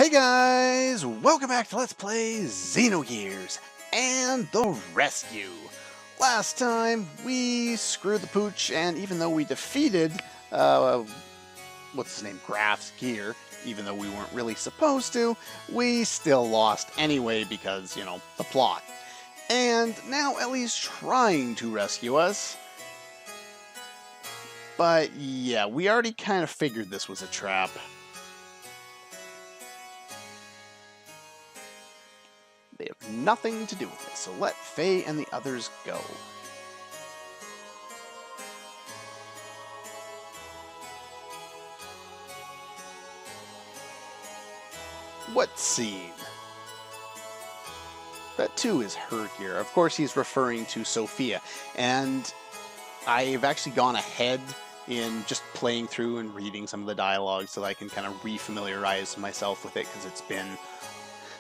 Hey guys! Welcome back to Let's Play Xenogears and the Rescue. Last time we screwed the pooch, and even though we defeated, what's his name, Graf's gear, even though we weren't really supposed to, we still lost anyway because, you know, the plot. And now Ellie's trying to rescue us. But yeah, we already kind of figured this was a trap. They have nothing to do with it, so let Faye and the others go. What scene? That too is her gear. Of course he's referring to Sophia, and I've actually gone ahead in just playing through and reading some of the dialogue so that I can kind of re-familiarize myself with it, because it's been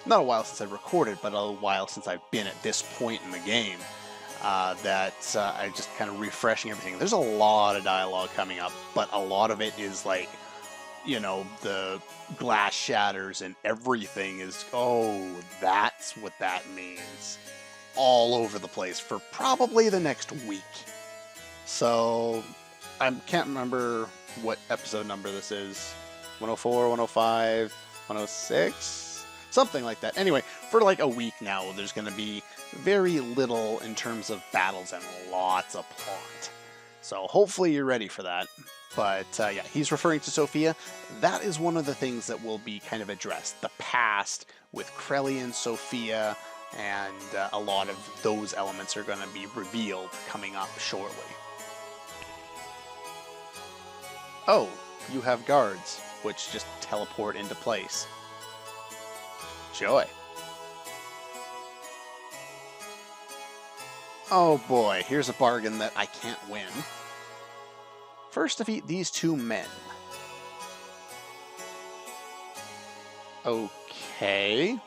not a while since I've recorded, but a while since I've been at this point in the game, I'm just kind of refreshing everything. There's a lot of dialogue coming up, but a lot of it is like, you know, the glass shatters and everything is, oh, that's what that means. All over the place for probably the next week. So, I can't remember what episode number this is. 104, 105, 106? Something like that. Anyway, for like a week now, there's going to be very little in terms of battles and lots of plot. So hopefully you're ready for that. But yeah, he's referring to Sophia. That is one of the things that will be kind of addressed. The past with Krellian, Sophia, and a lot of those elements are going to be revealed coming up shortly. Oh, you have guards, which just teleport into place. Joy. Oh boy, here's a bargain that I can't win. First, defeat these two men. Okay.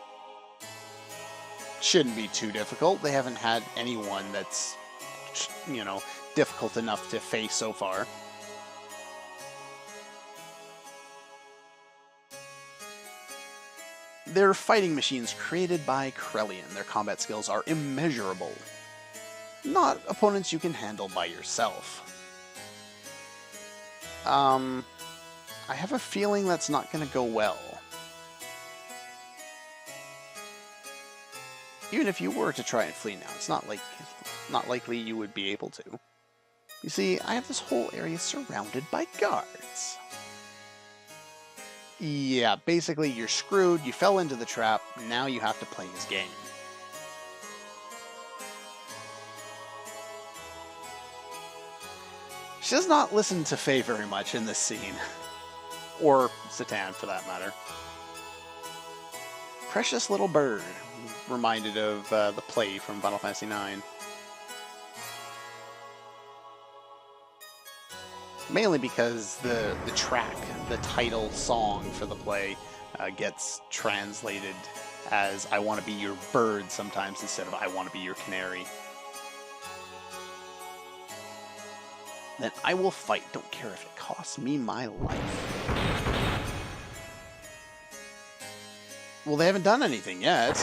Shouldn't be too difficult. They haven't had anyone that's, you know, difficult enough to face so far. They're fighting machines created by Krellian. Their combat skills are immeasurable. Not opponents you can handle by yourself. I have a feeling that's not going to go well. Even if you were to try and flee now, it's not likely you would be able to. You see, I have this whole area surrounded by guards. Yeah, basically you're screwed, you fell into the trap, now you have to play his game. She does not listen to Faye very much in this scene. Or Satan, for that matter. Precious little bird. Reminded of the play from Final Fantasy IX. Mainly because the track, the title song for the play, gets translated as I want to be your bird sometimes instead of I want to be your canary. Then I will fight, don't care if it costs me my life. Well, they haven't done anything yet.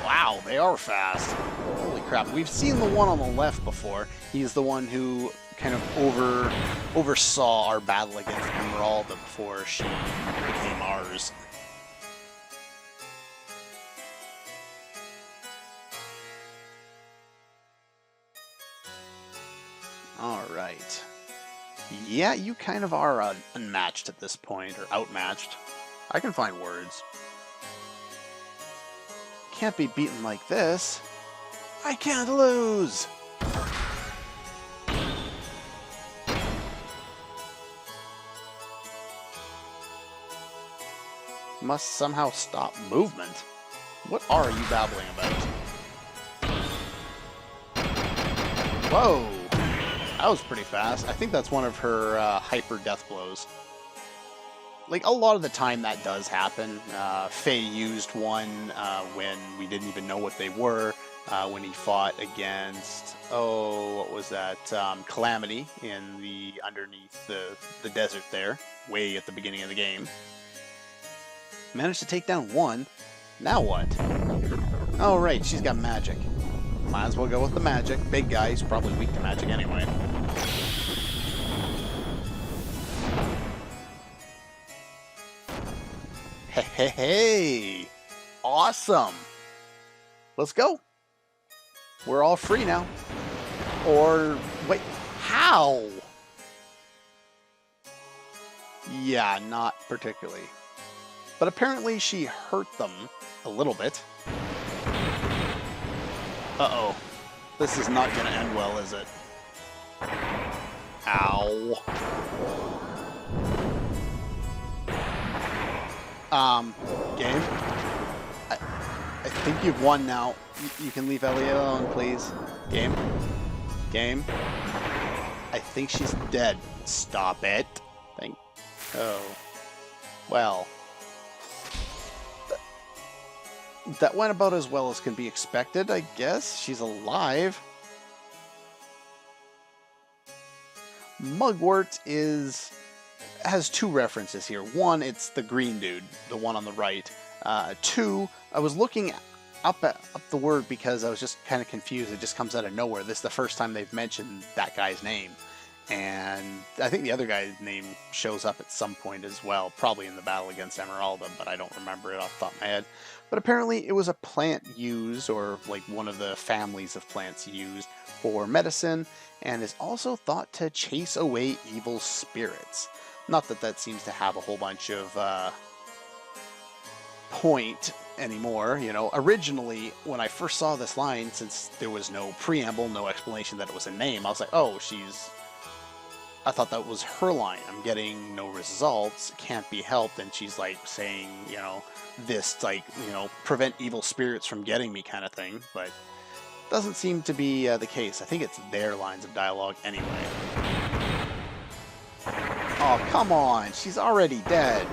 Wow, they are fast. Holy crap, we've seen the one on the left before. He's the one who kind of oversaw our battle against Emeralda before she became ours. Alright. Yeah, you kind of are unmatched at this point, or outmatched. I can find words. Can't be beaten like this. I can't lose! Must somehow stop movement. What are you babbling about? Whoa! That was pretty fast. I think that's one of her hyper death blows. Like, a lot of the time that does happen. Faye used one when we didn't even know what they were, when he fought against, oh, what was that? Calamity in underneath the desert there, way at the beginning of the game. Managed to take down one. Now what? Oh, right, she's got magic. Might as well go with the magic. Big guy, he's probably weak to magic anyway. Hey, hey, hey! Awesome! Let's go! We're all free now. Or, wait, how? Yeah, not particularly. But apparently she hurt them a little bit. Uh-oh. This is not gonna end well, is it? Ow. Game? I think you've won now. You can leave Ellie alone, please. Game? Game? I think she's dead. Stop it. Oh. Well. That went about as well as can be expected, I guess. She's alive. Mugwort has two references here. One, it's the green dude, the one on the right. Two, I was looking up the word because I was just kind of confused. It just comes out of nowhere. This is the first time they've mentioned that guy's name. And I think the other guy's name shows up at some point as well, probably in the battle against Emeralda, but I don't remember it off the top of my head. But apparently it was a plant used, or like one of the families of plants used for medicine, and is also thought to chase away evil spirits. Not that that seems to have a whole bunch of point anymore. You know, originally when I first saw this line, since there was no preamble, no explanation that it was a name, I was like, oh, I thought that was her line. I'm getting no results, can't be helped, and she's like saying, you know, this, like, you know, prevent evil spirits from getting me kind of thing, but doesn't seem to be the case. I think it's their lines of dialogue anyway. Oh, come on, she's already dead.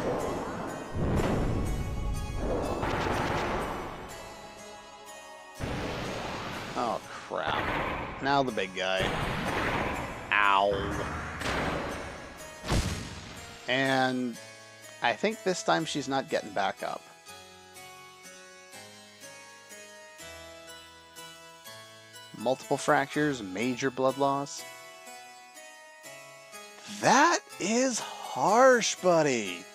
Oh, crap. Now the big guy. Ow. And I think this time she's not getting back up. Multiple fractures, major blood loss. That is harsh, buddy.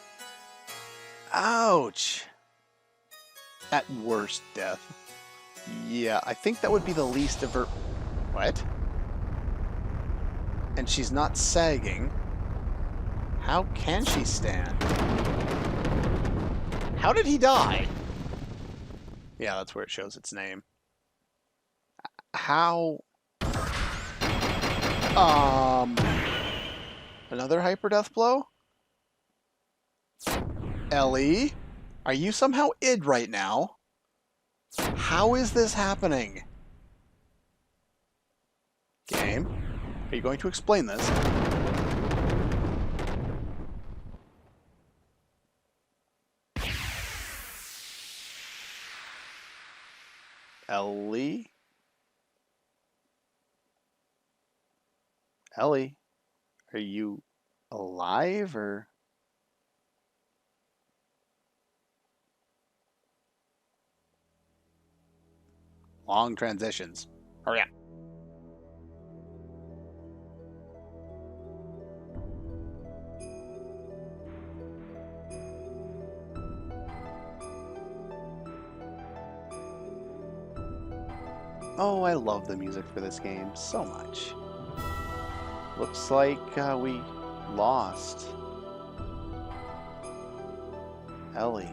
Ouch. At worst, death. Yeah, I think that would be the least of her... What? And she's not sagging. How can she stand? How did he die? Yeah, that's where it shows its name. How? Another hyper death blow? Ellie? Are you somehow id right now? How is this happening? Game? Are you going to explain this? Ellie? Ellie? Are you alive, or? Long transitions. Hurry up. Oh, I love the music for this game so much. Looks like we lost Ellie.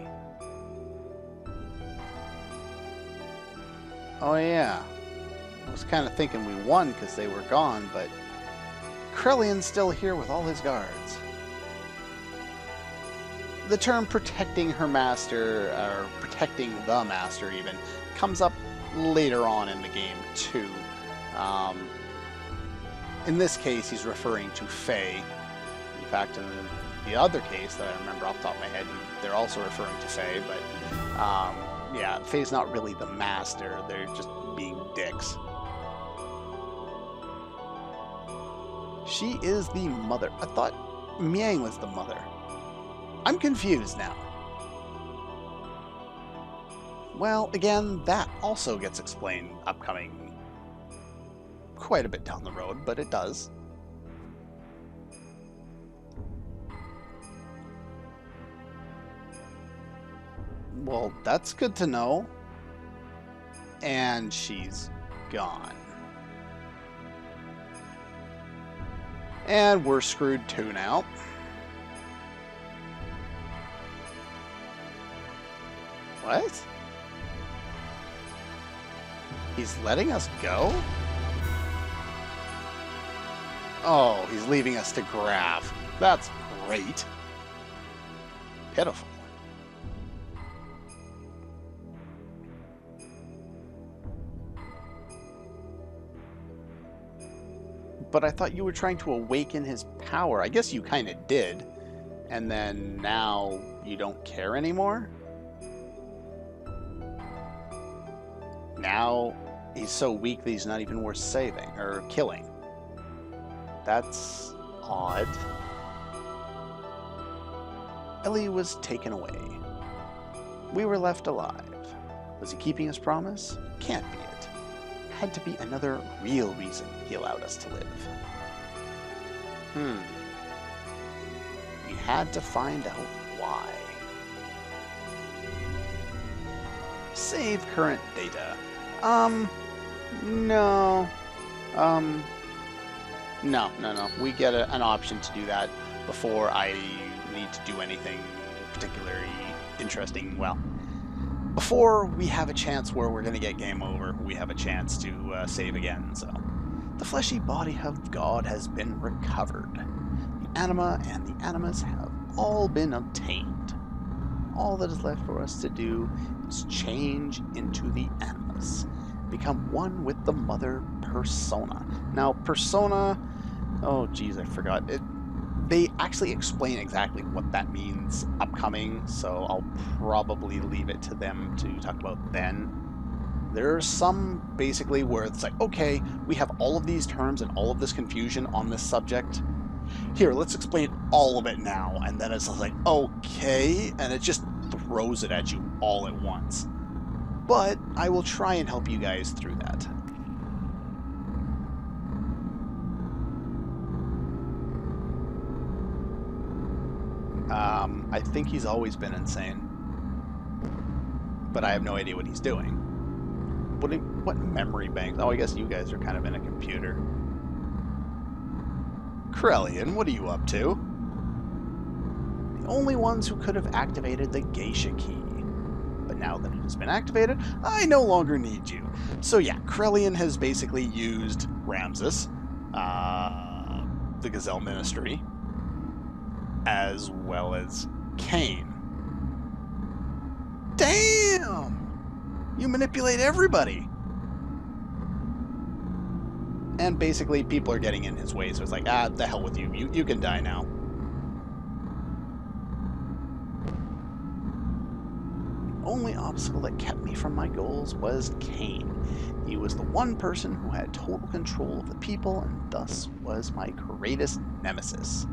Oh yeah, I was kind of thinking we won because they were gone, but Krellian's still here with all his guards. The term protecting her master, or protecting the master even, comes up later on in the game too. In this case, he's referring to Faye. In fact, in the other case that I remember off the top of my head, they're also referring to Faye, but yeah, Faye's not really the master, they're just being dicks. She is the mother. I thought Miang was the mother. I'm confused now. Well, again, that also gets explained upcoming quite a bit down the road, but it does. Well, that's good to know. And she's gone. And we're screwed too now. What? He's letting us go? Oh, he's leaving us to graph. That's great. Pitiful. But I thought you were trying to awaken his power. I guess you kind of did. And then now you don't care anymore? Now he's so weak that he's not even worth saving or killing. That's odd. Ellie was taken away. We were left alive. Was he keeping his promise? Can't be it. Had to be another real reason he allowed us to live. We had to find out why. Save current data. No. No. We get an option to do that before I need to do anything particularly interesting. Well, before we have a chance where we're going to get game over, we have a chance to save again. So, the fleshy body of God has been recovered. The anima and the animus have all been obtained. All that is left for us to do is change into the animus, become one with the mother persona. Now, persona, oh geez, I forgot it. They actually explain exactly what that means upcoming, so I'll probably leave it to them to talk about then. There's some basically where it's like, okay, we have all of these terms and all of this confusion on this subject. Here, let's explain all of it now. And then it's like, okay, and it just throws it at you all at once. But I will try and help you guys through that. I think he's always been insane. But I have no idea what he's doing. What memory banks? Oh, I guess you guys are kind of in a computer. Krellian, what are you up to? The only ones who could have activated the geisha key. But now that it has been activated, I no longer need you. So yeah, Krelian has basically used Ramses, the Gazelle Ministry, as well as Cain. Damn! You manipulate everybody! And basically, people are getting in his way, so it's like, the hell with you. You can die now. The only obstacle that kept me from my goals was Cain. He was the one person who had total control of the people, and thus was my greatest nemesis.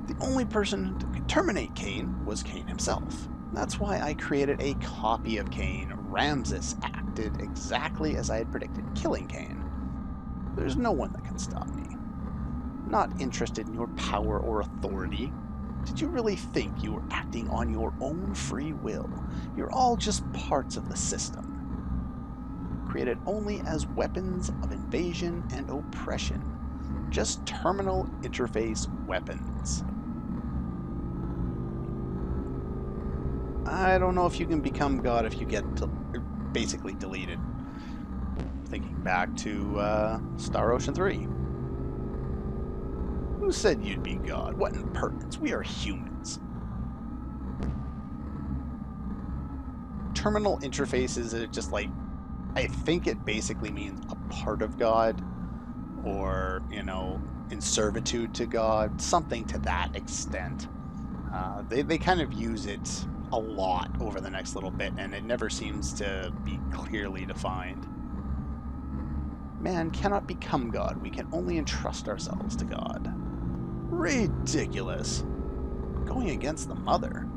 The only person who could terminate Cain was Cain himself. That's why I created a copy of Cain. Ramses acted exactly as I had predicted, killing Cain. There's no one that can stop me. Not interested in your power or authority. Did you really think you were acting on your own free will? You're all just parts of the system. Created only as weapons of invasion and oppression. Just terminal interface weapons. I don't know if you can become God if you get basically deleted. Thinking back to Star Ocean 3. Who said you'd be God? What impertinence. We are humans. Terminal interfaces are just like, I think it basically means a part of God, or, you know, in servitude to God, something to that extent. They kind of use it a lot over the next little bit, and it never seems to be clearly defined. Man cannot become God. We can only entrust ourselves to God. Ridiculous. Going against the mother.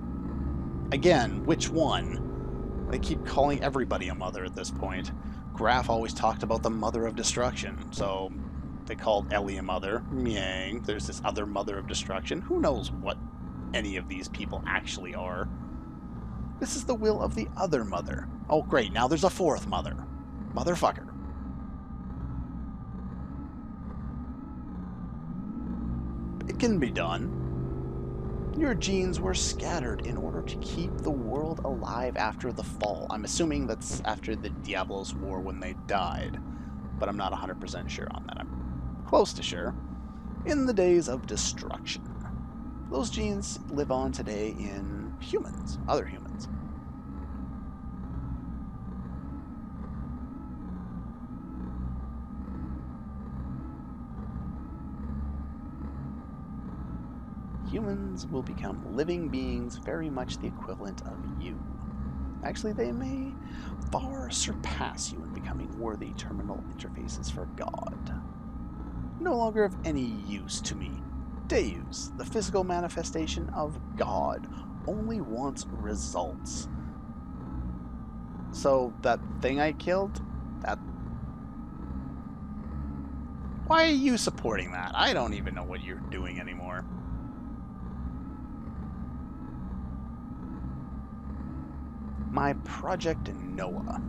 Again, which one? They keep calling everybody a mother at this point. Graf always talked about the mother of destruction, so they called Ellie a mother. Yang, there's this other mother of destruction. Who knows what any of these people actually are? This is the will of the other mother. Oh great, now there's a fourth mother. Motherfucker. It can be done. Your genes were scattered in order to keep the world alive after the fall. I'm assuming that's after the Diablos War when they died, but I'm not 100% sure on that. I'm close to sure. In the days of destruction. Those genes live on today in humans, other humans. Humans will become living beings very much the equivalent of you. Actually, they may far surpass you in becoming worthy terminal interfaces for God. No longer of any use to me. Deus, the physical manifestation of God, only wants results. So that thing I killed, that... Why are you supporting that? I don't even know what you're doing anymore. My Project Noah.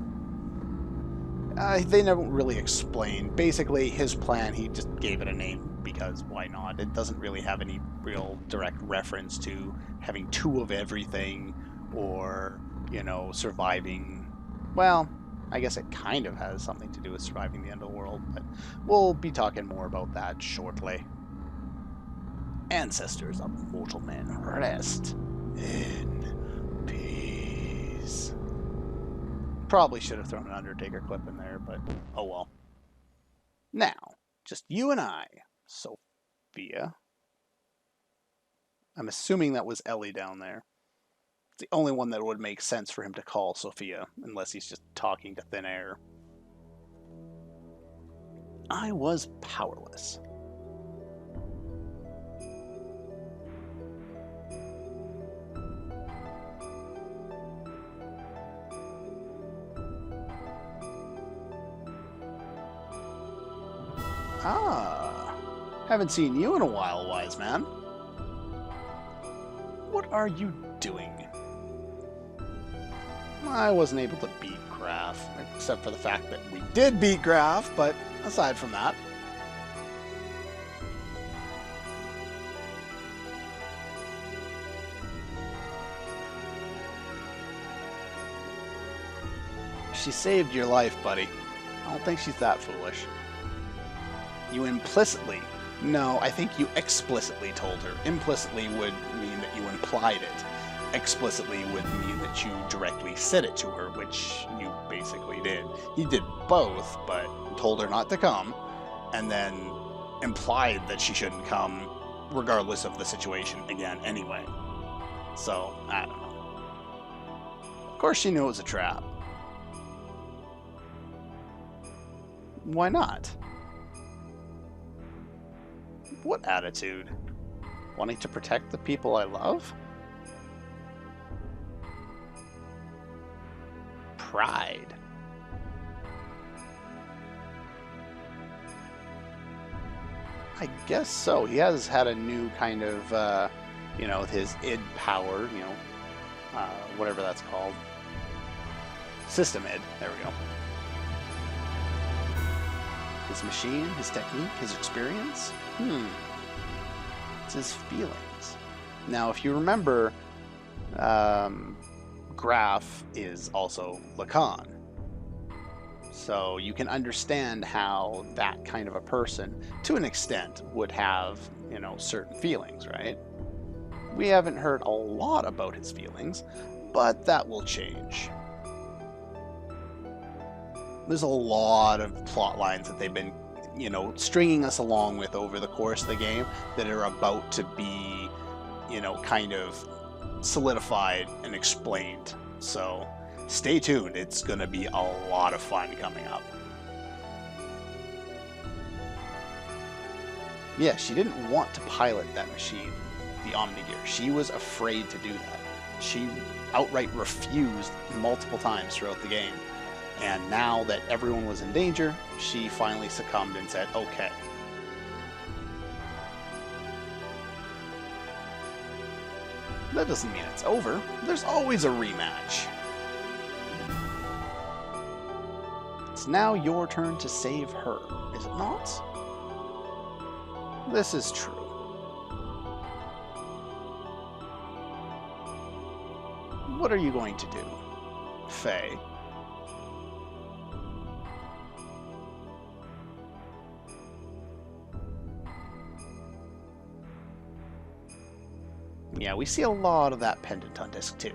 They never really explained. Basically, his plan, he just gave it a name because why not? It doesn't really have any real direct reference to having two of everything or, you know, surviving. Well, I guess it kind of has something to do with surviving the end of the world, but we'll be talking more about that shortly. Ancestors of mortal men, rest in peace. Probably should have thrown an Undertaker clip in there, but oh well. Now, just you and I, Sophia. I'm assuming that was Ellie down there. It's the only one that would make sense for him to call Sophia, unless he's just talking to thin air. I was powerless. Ah, haven't seen you in a while, wise man. What are you doing? I wasn't able to beat Graf, except for the fact that we did beat Graf, but aside from that. She saved your life, buddy. I don't think she's that foolish. You implicitly, no, I think you explicitly told her. Implicitly would mean that you implied it. Explicitly would mean that you directly said it to her, which you basically did. You did both, but told her not to come, and then implied that she shouldn't come, regardless of the situation, again, anyway. So, I don't know. Of course she knew it was a trap. Why not? What attitude? Wanting to protect the people I love? Pride. I guess so. He has had a new kind of, you know, with his id power, you know, whatever that's called. System id. There we go. His machine, his technique, his experience? It's his feelings. Now, if you remember, Graf is also Lacan. So you can understand how that kind of a person, to an extent, would have, you know, certain feelings, right? We haven't heard a lot about his feelings, but that will change. There's a lot of plot lines that they've been, you know, stringing us along with over the course of the game that are about to be, you know, kind of solidified and explained. So stay tuned. It's going to be a lot of fun coming up. Yeah, she didn't want to pilot that machine, the Omnigear. She was afraid to do that. She outright refused multiple times throughout the game. And now that everyone was in danger, she finally succumbed and said, okay. That doesn't mean it's over. There's always a rematch. It's now your turn to save her, is it not? This is true. What are you going to do, Faye? Yeah, we see a lot of that pendant on disc 2.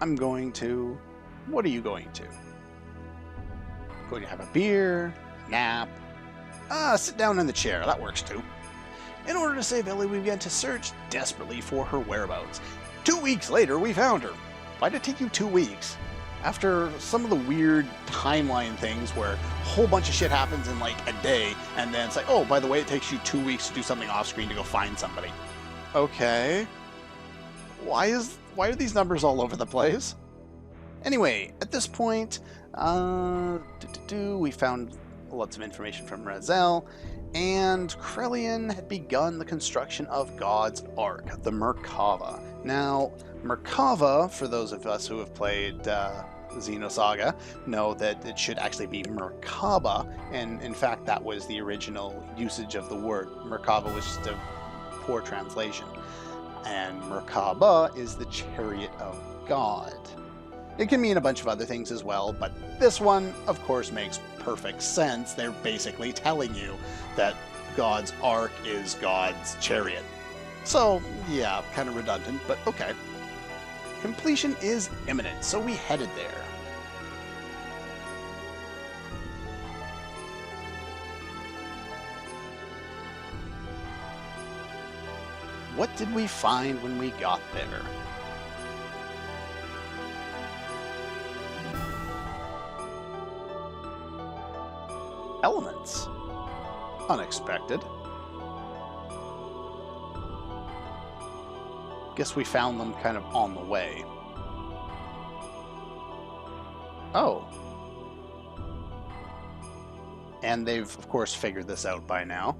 I'm going to... What are you going to? Going to have a beer? Nap? Sit down in the chair. That works too. In order to save Ellie, we began to search desperately for her whereabouts. 2 weeks later, we found her. Why did it take you 2 weeks? After some of the weird timeline things where a whole bunch of shit happens in like a day, and then it's like, oh, by the way, it takes you 2 weeks to do something off screen to go find somebody. Okay. Why are these numbers all over the place? Anyway, at this point, we found lots of information from Razel, and Krellian had begun the construction of God's Ark, the Merkava. Now, Merkava, for those of us who have played Xenosaga, know that it should actually be Merkaba, and in fact that was the original usage of the word. Merkava was just a poor translation. And Merkaba is the chariot of God. It can mean a bunch of other things as well, but this one, of course, makes perfect sense. They're basically telling you that God's Ark is God's chariot. So, yeah, kind of redundant, but okay. Completion is imminent, so we headed there. What did we find when we got there? Elements. Unexpected. Guess we found them kind of on the way. Oh. And they've, of course, figured this out by now.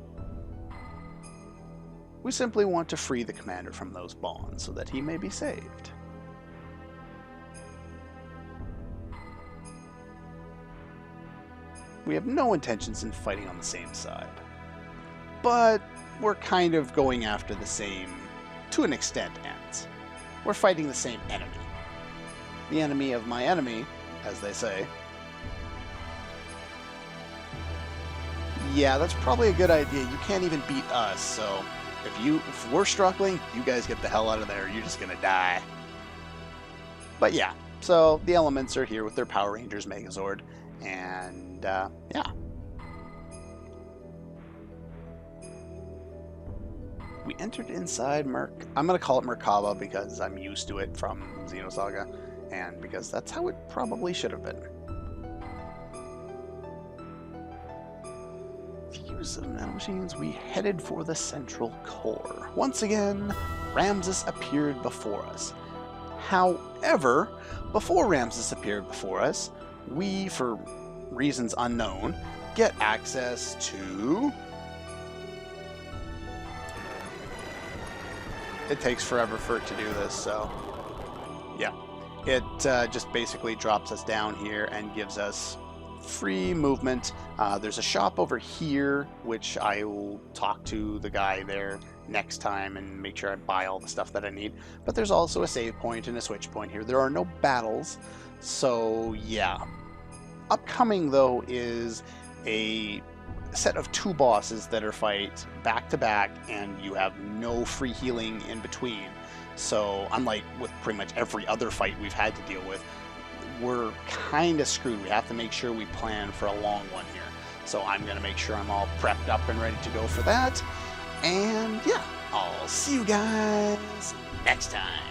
We simply want to free the commander from those bonds so that he may be saved. We have no intentions in fighting on the same side. But we're kind of going after the same, to an extent, ends. We're fighting the same enemy. The enemy of my enemy, as they say. Yeah, that's probably a good idea. You can't even beat us, so if we're struggling, you guys get the hell out of there. You're just gonna die. But yeah, so the elements are here with their Power Rangers Megazord, and yeah. We entered inside I'm gonna call it Merkava because I'm used to it from Xenosaga, and because that's how it probably should have been. Fuse of nanomachines, we headed for the central core. Once again, Ramses appeared before us. However, before Ramses appeared before us, we, for reasons unknown, get access to... It takes forever for it to do this, so... yeah. It just basically drops us down here and gives us free movement. There's a shop over here, which I will talk to the guy there next time and make sure I buy all the stuff that I need. But there's also a save point and a switch point here. There are no battles, so yeah. Upcoming, though, is a set of 2 bosses that are fight back to back, and you have no free healing in between. So unlike with pretty much every other fight we've had to deal with, we're kind of screwed. We have to make sure we plan for a long one here. So I'm going to make sure I'm all prepped up and ready to go for that. And yeah, I'll see you guys next time.